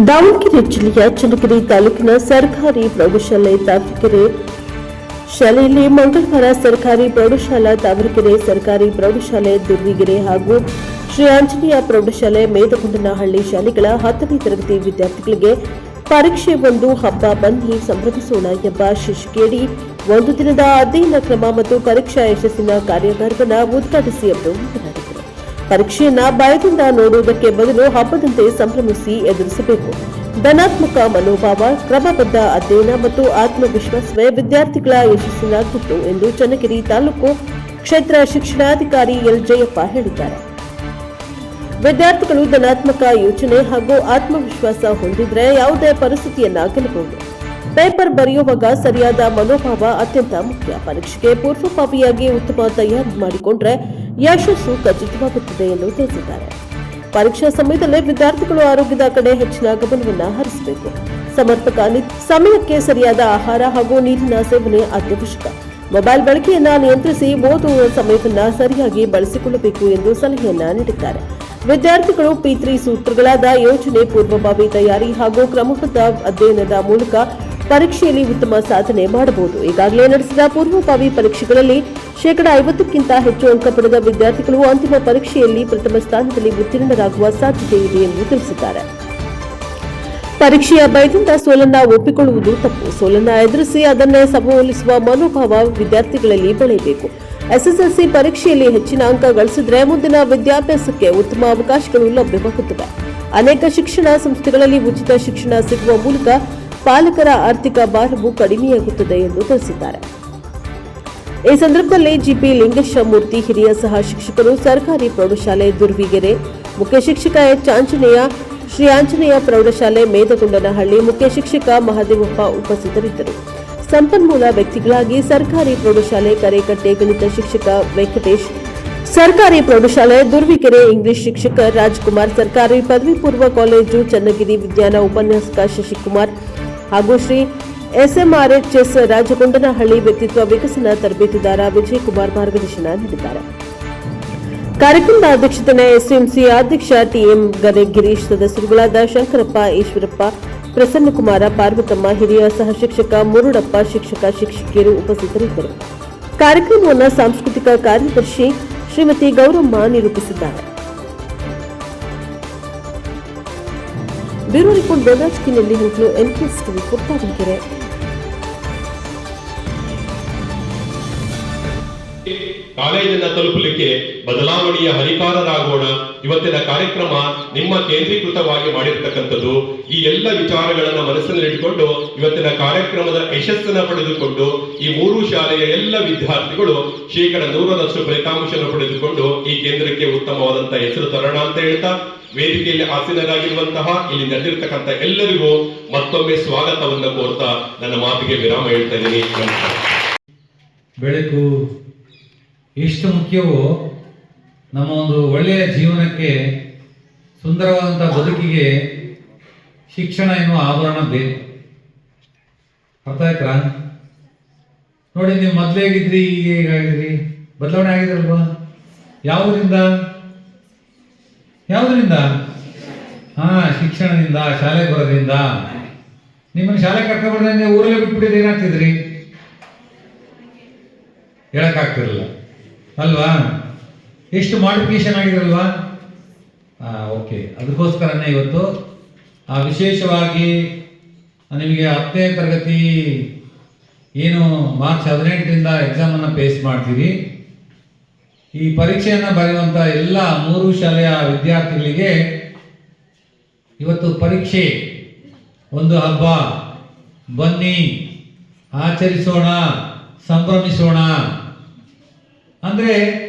ದಾವಣಗೆರೆ ಜಿಲ್ಲೆಯ ಚನ್ನಗಿರಿ ತಾಲೂಕಿನ ಸರ್ಕಾರಿ ಪ್ರೌಢಶಾಲೆ ತಾವರೆಕೆರೆ ಶಾಲೆಯಲ್ಲಿ ಮಂಗಳವಾರ ಸರ್ಕಾರಿ ಪ್ರೌಢಶಾಲಾ ತಾವರೆಕೆರೆ, ಸರ್ಕಾರಿ ಪ್ರೌಢಶಾಲೆ ದುರ್ವಿಗೆರೆ ಹಾಗೂ ಶ್ರೀ ಆಂಜನೇಯ ಪ್ರೌಢಶಾಲೆ ಮೇದಗೊಂಡನಹಳ್ಳಿ ಶಾಲೆಗಳ 10ನೇ ತರಗತಿ ವಿದ್ಯಾರ್ಥಿಗಳಿಗೆ ಪರೀಕ್ಷೆ ಒಂದು ಹಬ್ಬ ಬನ್ನಿ ಸಂಭ್ರಮಿಸೋಣ ಎಂಬ ಶೀರ್ಷಿಕೆಯಡಿ ಒಂದು ದಿನದ ಅಧ್ಯಯನ ಕ್ರಮ ಮತ್ತು ಪರೀಕ್ಷಾ ಯಶಸ್ಸಿನ ಕಾರ್ಯಾಗಾರವನ್ನು ಉದ್ಘಾಟಿಸಿ ಅವರು ಮಾತನಾಡಿದರು. ಪರೀಕ್ಷೆಯನ್ನ ಭಯದಿಂದ ನೋಡುವುದಕ್ಕೆ ಬದಲು ಹಬ್ಬದಂತೆ ಸಂಭ್ರಮಿಸಿ ಎದುರಿಸಬೇಕು. ಧನಾತ್ಮಕ ಮನೋಭಾವ, ಕ್ರಮಬದ್ಧ ಅಧ್ಯಯನ ಮತ್ತು ಆತ್ಮವಿಶ್ವಾಸವೇ ವಿದ್ಯಾರ್ಥಿಗಳ ಯಶಸ್ಸಿನ ಗುಟ್ಟು ಎಂದು ಚನ್ನಗಿರಿ ತಾಲೂಕು ಕ್ಷೇತ್ರ ಶಿಕ್ಷಣಾಧಿಕಾರಿ ಎಲ್ ಜಯಪ್ಪ ಹೇಳಿದ್ದಾರೆ. ವಿದ್ಯಾರ್ಥಿಗಳು ಧನಾತ್ಮಕ ಯೋಚನೆ ಹಾಗೂ ಆತ್ಮವಿಶ್ವಾಸ ಹೊಂದಿದ್ರೆ ಯಾವುದೇ ಪರಿಸ್ಥಿತಿಯನ್ನ ಗೆಲ್ಲಬಹುದು. ಪೇಪರ್ ಬರೆಯುವಾಗ ಸರಿಯಾದ ಮನೋಭಾವ ಅತ್ಯಂತ ಮುಖ್ಯ. ಪರೀಕ್ಷೆಗೆ ಪೂರ್ವಭಾವಿಯಾಗಿ ಉತ್ತಮ ತಯಾರಿ ಮಾಡಿಕೊಂಡ್ರೆ ಯಶಸ್ಸು ಖಚಿತವಾಗುತ್ತದೆ ಎಂದು ತಿಳಿಸಿದ್ದಾರೆ. ಪರೀಕ್ಷಾ ಸಮಯದಲ್ಲಿ ವಿದ್ಯಾರ್ಥಿಗಳು ಆರೋಗ್ಯದ ಕಡೆ ಹೆಚ್ಚಿನ ಗಮನವನ್ನು ಹರಿಸಬೇಕು. ಸಮರ್ಪಕ ಸಮಯಕ್ಕೆ ಸರಿಯಾದ ಆಹಾರ ಹಾಗೂ ನೀರಿನ ಸೇವನೆ ಅತ್ಯವಶ್ಯಕ. ಮೊಬೈಲ್ ಬಳಕೆಯನ್ನ ನಿಯಂತ್ರಿಸಿ ಓದುವ ಸಮಯವನ್ನು ಸರಿಯಾಗಿ ಬಳಸಿಕೊಳ್ಳಬೇಕು ಎಂದು ಸಲಹೆಯನ್ನ ನೀಡಿದ್ದಾರೆ. ವಿದ್ಯಾರ್ಥಿಗಳು P3 ಸೂತ್ರಗಳಾದ ಯೋಜನೆ, ಪೂರ್ವಭಾವಿ ತಯಾರಿ ಹಾಗೂ ಕ್ರಮಬದ್ಧ ಅಧ್ಯಯನದ ಮೂಲಕ ಪರೀಕ್ಷೆಯಲ್ಲಿ ಉತ್ತಮ ಸಾಧನೆ ಮಾಡಬಹುದು. ಈಗಾಗಲೇ ನಡೆಸಿದ ಪೂರ್ವಭಾವಿ ಪರೀಕ್ಷೆಗಳಲ್ಲಿ 50% ಹೆಚ್ಚು ಅಂಕ ಪಡೆದ ವಿದ್ಯಾರ್ಥಿಗಳು ಅಂತಿಮ ಪರೀಕ್ಷೆಯಲ್ಲಿ ಪ್ರಥಮ ಸ್ಥಾನದಲ್ಲಿ ಉತ್ತೀರ್ಣರಾಗುವ ಸಾಧ್ಯತೆ ಇದೆ ಎಂದು ತಿಳಿಸಿದ್ದಾರೆ. ಪರೀಕ್ಷೆಯ ಭಯದಿಂದ ಸೋಲನ್ನ ಒಪ್ಪಿಕೊಳ್ಳುವುದು ತಪ್ಪು. ಸೋಲನ್ನ ಎದುರಿಸಿ ಅದನ್ನೇ ಸಬಲಗೊಳಿಸುವ ಮನೋಭಾವ ವಿದ್ಯಾರ್ಥಿಗಳಲ್ಲಿ ಬೆಳೆಯಬೇಕು. SSLC ಪರೀಕ್ಷೆಯಲ್ಲಿ ಹೆಚ್ಚಿನ ಅಂಕ ಗಳಿಸಿದ್ರೆ ಮುಂದಿನ ವಿದ್ಯಾಭ್ಯಾಸಕ್ಕೆ ಉತ್ತಮ ಅವಕಾಶಗಳು ಲಭ್ಯವಾಗುತ್ತವೆ. ಅನೇಕ ಶಿಕ್ಷಣ ಸಂಸ್ಥೆಗಳಲ್ಲಿ ಉಚಿತ ಶಿಕ್ಷಣ ಸಿಗುವ ಮೂಲಕ ಪಾಲಕರ ಆರ್ಥಿಕ ಭಾರವು ಕಡಿಮೆಯಾಗುತ್ತದೆ ಎಂದು ತಿಳಿಸಿದ್ದಾರೆ. ಈ ಸಂದರ್ಭದಲ್ಲಿ ಜಿಪಿ ಲಿಂಗೇಶಮೂರ್ತಿ, ಹಿರಿಯ ಸಹ ಶಿಕ್ಷಕರು, ಸರ್ಕಾರಿ ಪ್ರೌಢಶಾಲೆ ದುರ್ವಿಗೆರೆ ಮುಖ್ಯ ಶಿಕ್ಷಕ ಎಚ್ ಆಂಜನೇಯ, ಶ್ರೀ ಆಂಜನೇಯ ಪ್ರೌಢಶಾಲೆ ಮೇದಗೊಂಡನಹಳ್ಳಿ ಮುಖ್ಯ ಶಿಕ್ಷಕ ಮಹದೇವಪ್ಪ ಉಪಸ್ಥಿತರಿದ್ದರು. ಸಂಪನ್ಮೂಲ ವ್ಯಕ್ತಿಗಳಾಗಿ ಸರ್ಕಾರಿ ಪ್ರೌಢಶಾಲೆ ಕರೇಕಟ್ಟೆ ಗಣಿತ ಶಿಕ್ಷಕ ವೆಂಕಟೇಶ್, ಸರ್ಕಾರಿ ಪ್ರೌಢಶಾಲೆ ದುರ್ವಿಗೆರೆ ಇಂಗ್ಲಿಷ್ ಶಿಕ್ಷಕ ರಾಜ್ಕುಮಾರ್, ಸರ್ಕಾರಿ ಪದವಿ ಪೂರ್ವ ಕಾಲೇಜು ಚನ್ನಗಿರಿ ವಿಜ್ಞಾನ ಉಪನ್ಯಾಸಕ ಶಶಿಕುಮಾರ್ ಹಾಗೂ ಶ್ರೀ SMRHS ರಾಜಗೊಂಡನಹಳ್ಳಿ ವ್ಯಕ್ತಿತ್ವ ವಿಕಸನ ತರಬೇತುದಾರ ವಿಜಯಕುಮಾರ್ ಮಾರ್ಗದರ್ಶನ ನೀಡಿದ್ದಾರೆ. ಕಾರ್ಯಕ್ರಮದ ಅಧ್ಯಕ್ಷತೆಯನ್ನು SMC ಅಧ್ಯಕ್ಷ TM ಗಿರೀಶ್, ಸದಸ್ಯರುಗಳಾದ ಶಂಕರಪ್ಪ, ಈಶ್ವರಪ್ಪ, ಪ್ರಸನ್ನಕುಮಾರ, ಪಾರ್ವತಮ್ಮ, ಹಿರಿಯ ಸಹ ಶಿಕ್ಷಕ ಮುರುಡಪ್ಪ, ಶಿಕ್ಷಕಿಯರು ಉಪಸ್ಥಿತರಿದ್ದರು. ಕಾರ್ಯಕ್ರಮವನ್ನು ಸಾಂಸ್ಕೃತಿಕ ಕಾರ್ಯದರ್ಶಿ ಶ್ರೀಮತಿ ಗೌರಮ್ಮ ನಿರೂಪಿಸಿದ್ದಾರೆ. ಬ್ಯೂರೋ ರಿಪೋರ್ಟ್ ಬಲರಾಜ್ ಕಿನಲ್ಲಿ ಹಂಕಲು NKS TV ದಾವಣಗೆರೆ. ಕಾಲೇಜನ್ನ ತಲುಪಲಿಕ್ಕೆ ಬದಲಾವಣೆಯ ಹರಿಕಾರರಾಗೋಣ. ಇವತ್ತಿನ ಕಾರ್ಯಕ್ರಮ ನಿಮ್ಮ ಕೇಂದ್ರೀಕೃತವಾಗಿ ಮಾಡಿರ್ತಕ್ಕಂಥದ್ದು. ಈ ಎಲ್ಲ ವಿಚಾರಗಳನ್ನ ಮನಸ್ಸಿನಲ್ಲಿಟ್ಟುಕೊಂಡು ಇವತ್ತಿನ ಕಾರ್ಯಕ್ರಮದ ಯಶಸ್ಸನ್ನು ಪಡೆದುಕೊಂಡು ಈ 3 ಶಾಲೆಯ ಎಲ್ಲ ವಿದ್ಯಾರ್ಥಿಗಳು 100% ಫಲಿತಾಂಶವನ್ನು ಪಡೆದುಕೊಂಡು ಈ ಕೇಂದ್ರಕ್ಕೆ ಉತ್ತಮವಾದಂತಹ ಹೆಸರು ತರೋಣ ಅಂತ ಹೇಳ್ತಾ, ವೇದಿಕೆಯಲ್ಲಿ ಆಸೀನರಾಗಿರುವಂತಹ ಇಲ್ಲಿ ನಡೆದಿರ್ತಕ್ಕಂಥ ಎಲ್ಲರಿಗೂ ಮತ್ತೊಮ್ಮೆ ಸ್ವಾಗತವನ್ನು ಕೋರ್ತಾ ನನ್ನ ಮಾತಿಗೆ ವಿರಾಮ ಹೇಳ್ತಾ ಇದ್ದೀನಿ. ಬೆಳಕು ಎಷ್ಟು ಮುಖ್ಯವೋ ನಮ್ಮ ಒಂದು ಒಳ್ಳೆಯ ಜೀವನಕ್ಕೆ, ಸುಂದರವಾದಂಥ ಬದುಕಿಗೆ ಶಿಕ್ಷಣ ಎನ್ನುವ ಆಭರಣ ಬೇಕು. ಅರ್ಥ ಆಯ್ತಾ? ನೋಡಿ, ನೀವು ಮೊದಲೇ ಹೇಗಿದ್ರಿ, ಈಗ ಹೇಗಾಗಿದ್ರಿ, ಬದಲಾವಣೆ ಆಗಿದ್ರಲ್ವಾ? ಯಾವುದರಿಂದ? ಶಿಕ್ಷಣದಿಂದ, ಶಾಲೆ ಬರೋದ್ರಿಂದ. ನಿಮ್ಮನ್ನು ಶಾಲೆ ಕರ್ಕೊಂಡ್ಬರ್ದಂಗೆ ಊರಲ್ಲೇ ಬಿಟ್ಬಿಟ್ಟಿದ್ರೆ ಏನಾಗ್ತಿದ್ರಿ? ಹೇಳಕ್ಕಾಗ್ತಿರಲಿಲ್ಲ ಅಲ್ವಾ? ಎಷ್ಟು ಮಾಡಿಫಿಕೇಶನ್ ಆಗಿದ್ರಲ್ವಾ? ಓಕೆ, ಅದಕ್ಕೋಸ್ಕರನೇ ಇವತ್ತು ವಿಶೇಷವಾಗಿ ನಿಮಗೆ 10ನೇ ತರಗತಿ ಏನು ಮಾರ್ಚ್ 18ರಿಂದ ಎಕ್ಸಾಮನ್ನು ಫೇಸ್ ಮಾಡ್ತೀವಿ. ಈ ಪರೀಕ್ಷೆಯನ್ನು ಬರೆಯುವಂಥ ಎಲ್ಲ 3 ಶಾಲೆಯ ವಿದ್ಯಾರ್ಥಿಗಳಿಗೆ ಇವತ್ತು ಪರೀಕ್ಷೆ ಒಂದು ಹಬ್ಬ, ಬನ್ನಿ ಆಚರಿಸೋಣ, ಸಂಭ್ರಮಿಸೋಣ. ಅಂದರೆ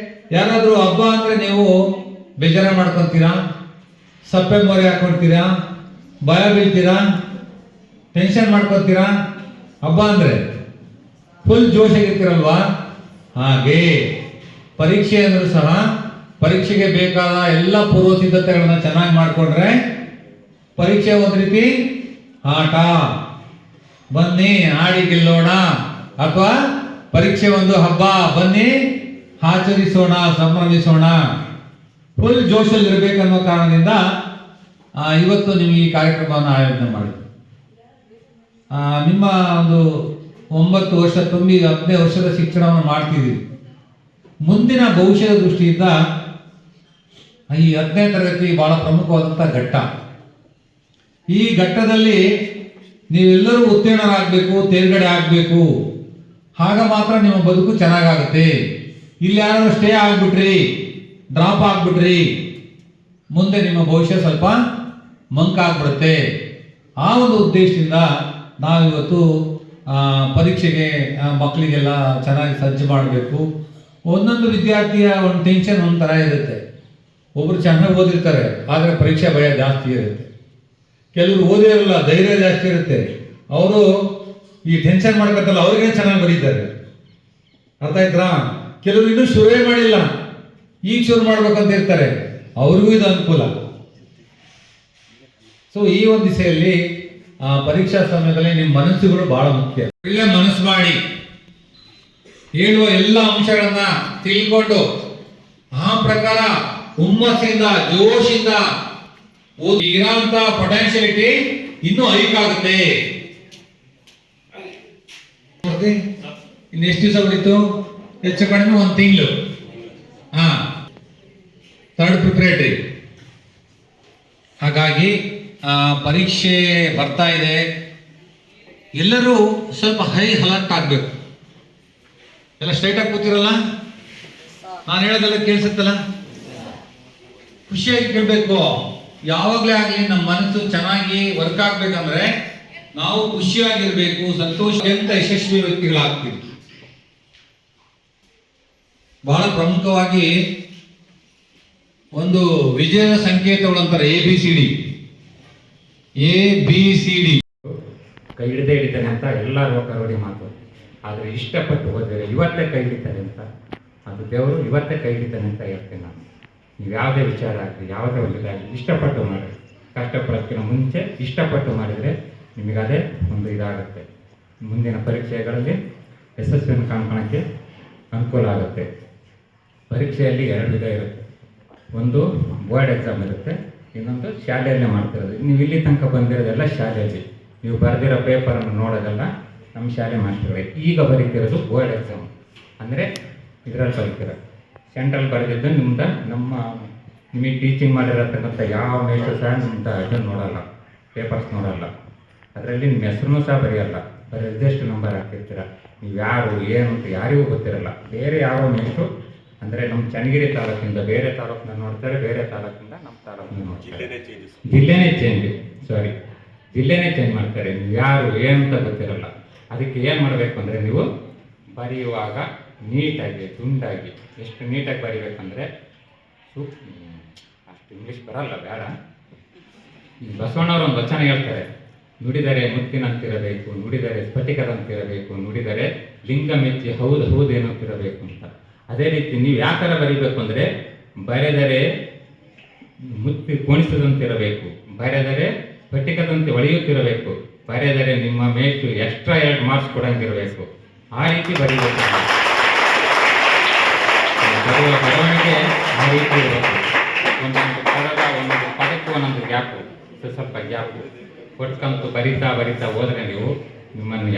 ಯಾರಾದರೂ ಹಬ್ಬ ಅಂದರೆ ನೀವು ಬೇಜಾರ ಮಾಡ್ಕೊತೀರಾ, ಸಪ್ಪೆ ಮೊರೆ ಹಾಕೊಳ್ತೀರಾ, ಭಯ ಬೀಳ್ತೀರಾ, ಟೆನ್ಷನ್ ಮಾಡ್ಕೊತೀರಾ. ಹಬ್ಬ ಅಂದರೆ ಫುಲ್ ಜೋಶಾಗಿರ್ತೀರಲ್ವಾ? ಹಾಗೆ ಪರೀಕ್ಷೆ ಅಂದರೂ ಸಹ ಪರೀಕ್ಷೆಗೆ ಬೇಕಾದ ಎಲ್ಲ ಪೂರ್ವ ಸಿದ್ಧತೆಗಳನ್ನ ಚೆನ್ನಾಗಿ ಮಾಡಿಕೊಂಡ್ರೆ ಪರೀಕ್ಷೆ ಒಂದು ರೀತಿ ಆಟ. ಬನ್ನಿ ಆಡಿ ಗೆಲ್ಲೋಣ, ಅಥವಾ ಪರೀಕ್ಷೆ ಒಂದು ಹಬ್ಬ, ಬನ್ನಿ ಆಚರಿಸೋಣ, ಸಂಭ್ರಮಿಸೋಣ. ಫುಲ್ ಜೋಶಲ್ಲಿ ಇರಬೇಕನ್ನೋ ಕಾರಣದಿಂದ ಇವತ್ತು ನಿಮಗೆ ಈ ಕಾರ್ಯಕ್ರಮವನ್ನು ಆಯೋಜನೆ ಮಾಡಿದ್ರು. ನಿಮ್ಮ ಒಂದು 9 ವರ್ಷ ತುಂಬಿ 10 ವರ್ಷದ ಶಿಕ್ಷಣವನ್ನು ಮಾಡ್ತಿದ್ದೀರಿ. ಮುಂದಿನ ಭವಿಷ್ಯದ ದೃಷ್ಟಿಯಿಂದ ಈ 10ನೇ ತರಗತಿ ಬಹಳ ಪ್ರಮುಖವಾದಂಥ ಘಟ್ಟ. ಈ ಘಟ್ಟದಲ್ಲಿ ನೀವೆಲ್ಲರೂ ಉತ್ತೀರ್ಣರಾಗಬೇಕು, ತೇರ್ಗಡೆ ಆಗಬೇಕು. ಆಗ ಮಾತ್ರ ನಿಮ್ಮ ಬದುಕು ಚೆನ್ನಾಗಾಗುತ್ತೆ. ಇಲ್ಲಿ ಯಾರಾದ್ರೂ ಸ್ಟೇ ಆಗ್ಬಿಟ್ರಿ, ಡ್ರಾಪ್ ಆಗ್ಬಿಟ್ರಿ, ಮುಂದೆ ನಿಮ್ಮ ಭವಿಷ್ಯ ಸ್ವಲ್ಪ ಮಂಕಾಗ್ಬಿಡುತ್ತೆ. ಆ ಒಂದು ಉದ್ದೇಶದಿಂದ ನಾವಿವತ್ತು ಪರೀಕ್ಷೆಗೆ ಮಕ್ಕಳಿಗೆಲ್ಲ ಚೆನ್ನಾಗಿ ಸಜ್ಜು ಮಾಡಬೇಕು. ಒಂದೊಂದು ವಿದ್ಯಾರ್ಥಿಯ ಒಂದು ಟೆನ್ಷನ್ ಒಂಥರ ಇರುತ್ತೆ. ಒಬ್ರು ಚೆನ್ನಾಗಿ ಓದಿರ್ತಾರೆ, ಆದರೆ ಪರೀಕ್ಷೆ ಭಯ ಜಾಸ್ತಿ ಇರುತ್ತೆ. ಕೆಲವರು ಓದಿರಲ್ಲ, ಧೈರ್ಯ ಜಾಸ್ತಿ ಇರುತ್ತೆ. ಅವರು ಈ ಟೆನ್ಷನ್ ಮಾಡ್ಬೇಕಲ್ಲ, ಅವ್ರಿಗೆ ಚೆನ್ನಾಗಿ ಬರೀತಾರೆ. ಅರ್ಥ ಆಯ್ತಾ? ಕೆಲವರು ಇನ್ನೂ ಶುರುವೇ ಮಾಡಿಲ್ಲ, ಈಗ ಶುರು ಮಾಡ್ಬೇಕಂತ ಇರ್ತಾರೆ, ಅವ್ರಿಗೂ ಇದು ಅನುಕೂಲ. ಸೊ ಈ ಒಂದು ದಿಸೆಯಲ್ಲಿ ಪರೀಕ್ಷಾ ಸಮಯದಲ್ಲಿ ನಿಮ್ಮ ಮನಸ್ಸುಗಳು ಬಹಳ ಮುಖ್ಯ. ಒಳ್ಳೆ ಮನಸ್ಸು ಮಾಡಿ ಹೇಳುವ ಎಲ್ಲ ಅಂಶಗಳನ್ನ ತಿಳ್ಕೊಂಡು ಆ ಪ್ರಕಾರ ಹುಮ್ಮಸ್ಸಿಂದ, ಜೋಶಿಂದ ಇರೋಂಥ ಪೊಟೆನ್ಶಿಯಲಿಟಿ ಇನ್ನೂ ಹೈಕಾಗುತ್ತೆ. ಇನ್ನು ಎಷ್ಟು ದಿವಸ ಉಳಿತು? ಹೆಚ್ಚು ಕಡಿಮೆ 1 ತಿಂಗಳು. Third preparatory. ಹಾಗಾಗಿ ಪರೀಕ್ಷೆ ಬರ್ತಾ ಇದೆ. ಎಲ್ಲರೂ ಸ್ವಲ್ಪ ಹೈ ಅಲರ್ಟ್ ಆಗಬೇಕು. ಎಲ್ಲ ಸ್ಟ್ರೈಟ್ ಆಗಿ ಕೂತಿರಲ್ಲ? ನಾನು ಹೇಳೋದೆಲ್ಲ ಕೇಳಿಸುತ್ತಲ್ಲ? ಖುಷಿಯಾಗಿ ಕೇಳಬೇಕು. ಯಾವಾಗಲೇ ಆಗಲಿ ನಮ್ಮ ಮನಸ್ಸು ಚೆನ್ನಾಗಿ ವರ್ಕ್ ಆಗ್ಬೇಕಂದ್ರೆ ನಾವು ಖುಷಿಯಾಗಿರ್ಬೇಕು, ಸಂತೋಷದಿಂದ ಯಶಸ್ವಿ ವ್ಯಕ್ತಿಗಳಾಗ್ತೀವಿ. ಬಹಳ ಪ್ರಮುಖವಾಗಿ ಒಂದು ವಿಜಯದ ಸಂಕೇತಗಳು ಅಂತಾರೆ ABCD. ABCD. ಕೈ ಹಿಡಿದೇ ಹಿಡಿತಾನೆ ಅಂತ ಎಲ್ಲರೂ ಕರೋಡಿ ಮಾತು. ಆದರೆ ಇಷ್ಟಪಟ್ಟು ಹೋದರೆ ಇವತ್ತೇ ಕೈ ಹಿಡಿತಾನೆ ಅಂತ, ಅದು ದೇವರು ಇವತ್ತೇ ಕೈ ಹಿಡಿತಾನೆ ಅಂತ ಹೇಳ್ತೇನೆ ನಾನು. ನೀವು ಯಾವುದೇ ವಿಚಾರ ಆಗಲಿ, ಯಾವುದೇ ಒಂದು ಇಷ್ಟಪಟ್ಟು ಮಾಡಿ, ಕಷ್ಟಪಡೋದಕ್ಕಿಂತ ಮುಂಚೆ ಇಷ್ಟಪಟ್ಟು ಮಾಡಿದರೆ ನಿಮಗದೇ ಒಂದು ಇದಾಗುತ್ತೆ. ಮುಂದಿನ ಪರೀಕ್ಷೆಗಳಲ್ಲಿ ಯಶಸ್ವಿಯನ್ನು ಕಾಣ್ಕೊಳಕ್ಕೆ ಅನುಕೂಲ ಆಗುತ್ತೆ. ಪರೀಕ್ಷೆಯಲ್ಲಿ 2 ವಿಧ ಇರುತ್ತೆ. ಒಂದು ಬೋರ್ಡ್ ಎಕ್ಸಾಮ್ ಇರುತ್ತೆ, ಇನ್ನೊಂದು ಶಾಲೆಯಲ್ಲೇ ಮಾಡ್ತಿರೋದು. ನೀವು ಇಲ್ಲಿ ತನಕ ಬಂದಿರೋದೆಲ್ಲ ಶಾಲೆಯಲ್ಲಿ, ನೀವು ಬರೆದಿರೋ ಪೇಪರನ್ನು ನೋಡೋದೆಲ್ಲ ನಮ್ಮ ಶಾಲೆ ಮಾಸ್ಟರ್ಗಳೇ. ಈಗ ಬರೀತಿರೋದು ಬೋರ್ಡ್ ಎಕ್ಸಾಮ್, ಅಂದರೆ ಇದರಲ್ಲಿ ಬರೀತಿರೋ ಸೆಂಟ್ರಲ್ ಬರೆದಿದ್ದು ನಿಮಗೆ ಟೀಚಿಂಗ್ ಮಾಡಿರತಕ್ಕಂಥ ಯಾವ ಮೇಷು ಸಹ ನಿಮ್ದು ಅದನ್ನು ನೋಡೋಲ್ಲ, ಪೇಪರ್ಸ್ ನೋಡೋಲ್ಲ. ಅದರಲ್ಲಿ ನಿಮ್ಮ ಹೆಸರು ಸಹ ಬರೆಯಲ್ಲ, ಬರೀ ರಿಜಿಸ್ಟರ್ ನಂಬರ್ ಹಾಕಿರ್ತೀರ. ನೀವು ಯಾರು ಏನು ಅಂತ ಯಾರಿಗೂ ಗೊತ್ತಿರಲ್ಲ. ಬೇರೆ ಯಾವ ಮೇಷು ಅಂದರೆ ನಮ್ಮ ಚನ್ನಗಿರಿ ತಾಲೂಕಿಂದ ಬೇರೆ ತಾಲೂಕಿನ ನೋಡ್ತಾರೆ, ಬೇರೆ ತಾಲೂಕಿಂದ ನಮ್ಮ ತಾಲೂಕಿನ ನೋಡ್ತಾರೆ. ಜಿಲ್ಲೆನೇ ಚೇಂಜ್ ಮಾಡ್ತಾರೆ. ನೀವು ಯಾರು ಏನು ಅಂತ ಗೊತ್ತಿರಲ್ಲ. ಅದಕ್ಕೆ ಏನು ಮಾಡಬೇಕು ಅಂದರೆ ನೀವು ಬರೆಯುವಾಗ ನೀಟಾಗಿ, ದುಂಡಾಗಿ, ಎಷ್ಟು ನೀಟಾಗಿ ಬರೀಬೇಕಂದ್ರೆ ಅಷ್ಟು ಇಂಗ್ಲೀಷ್ ಬರಲ್ಲ, ಬೇಡ. ಬಸವಣ್ಣವರು ಒಂದು ವಚನ ಹೇಳ್ತಾರೆ, ನುಡಿದರೆ ಮುತ್ತಿನಂತಿರಬೇಕು, ನುಡಿದರೆ ಸ್ಫಟಿಕದಂತಿರಬೇಕು, ನುಡಿದರೆ ಲಿಂಗ ಮೆಚ್ಚಿ ಹೌದು ಹೌದೇನಂತಿರಬೇಕು ಅಂತ. ಅದೇ ರೀತಿ ನೀವು ಯಾವ ಥರ ಬರೀಬೇಕು ಅಂದರೆ ಬರೆದರೆ ಮುತ್ತಿ ಕೋಣಿಸದಂತಿರಬೇಕು, ಬರೆದರೆ ಸ್ಫಟಿಕದಂತೆ ಹೊಳೆಯುತ್ತಿರಬೇಕು, ಬರೆದರೆ ನಿಮ್ಮ ಮೇಟು ಎಕ್ಸ್ಟ್ರಾ 2 ಮಾರ್ಕ್ಸ್ ಕೊಡಂಗಿರಬೇಕು. ಆ ರೀತಿ ಬರೀಬೇಕು. ಬರೆಯುವ ಬರವಣಿಗೆ ಆ ರೀತಿ ಇರಬೇಕು. ಒಂದೊಂದು ಪದಕ್ಕೂ ಒಂದೊಂದು ಗ್ಯಾಪು, ಸ್ವಲ್ಪ ಗ್ಯಾಪು ಕೊಟ್ಕಂತು ಬರಿತಾ ಹೋದರೆ ನೀವು ನಿಮ್ಮನ್ನು